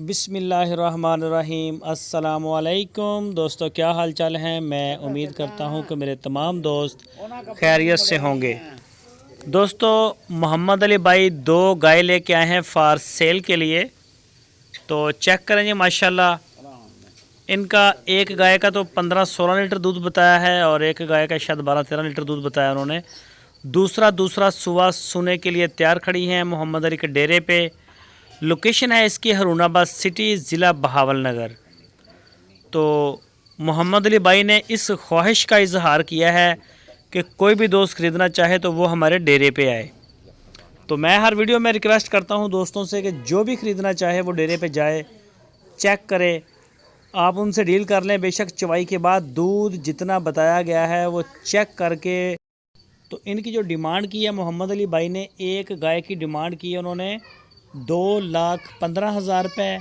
बिस्मिल्लाहिर्रहमानिर्रहीम। अस्सलामुअलैकुम दोस्तों, क्या हाल चाल हैं। मैं उम्मीद करता हूं कि मेरे तमाम दोस्त खैरियत से होंगे। दोस्तों, मोहम्मद अली भाई 2 गाय लेके आए हैं फॉर सेल के लिए। तो चेक करेंगे माशाल्लाह। इनका एक गाय का तो 15-16 लीटर दूध बताया है और एक गाय का शायद 12-13 लीटर दूध बताया उन्होंने। दूसरा सुबह सुने के लिए तैयार खड़ी हैं मोहम्मद अली के डेरे पे। लोकेशन है इसकी हरूनाबाद सिटी, ज़िला बहावलनगर। तो मोहम्मद अली भाई ने इस ख्वाहिश का इजहार किया है कि कोई भी दोस्त ख़रीदना चाहे तो वो हमारे डेरे पे आए। तो मैं हर वीडियो में रिक्वेस्ट करता हूं दोस्तों से कि जो भी ख़रीदना चाहे वो डेरे पे जाए, चेक करे, आप उनसे डील कर लें। बेशक चवाई के बाद दूध जितना बताया गया है वो चेक करके। तो इनकी जो डिमांड की है मोहम्मद अली भाई ने, एक गाय की डिमांड की है उन्होंने 2,15,000 रुपये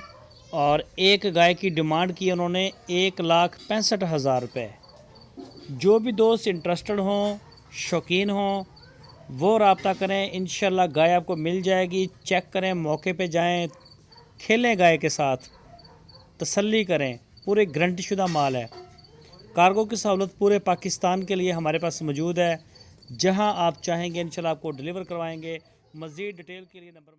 और एक गाय की डिमांड की उन्होंने 1,65,000 रुपये। जो भी दोस्त इंटरेस्टेड हों, शौकीन हों, वो रब्ता करें। इंशाल्लाह गाय आपको मिल जाएगी। चेक करें, मौके पे जाएं, खेलें गाय के साथ, तसल्ली करें। पूरे गारंटीशुदा माल है। कार्गो की सहूलत पूरे पाकिस्तान के लिए हमारे पास मौजूद है। जहां आप चाहेंगे इंशाल्लाह आपको डिलीवर करवाएंगे। मज़ीद डिटेल के लिए नंबर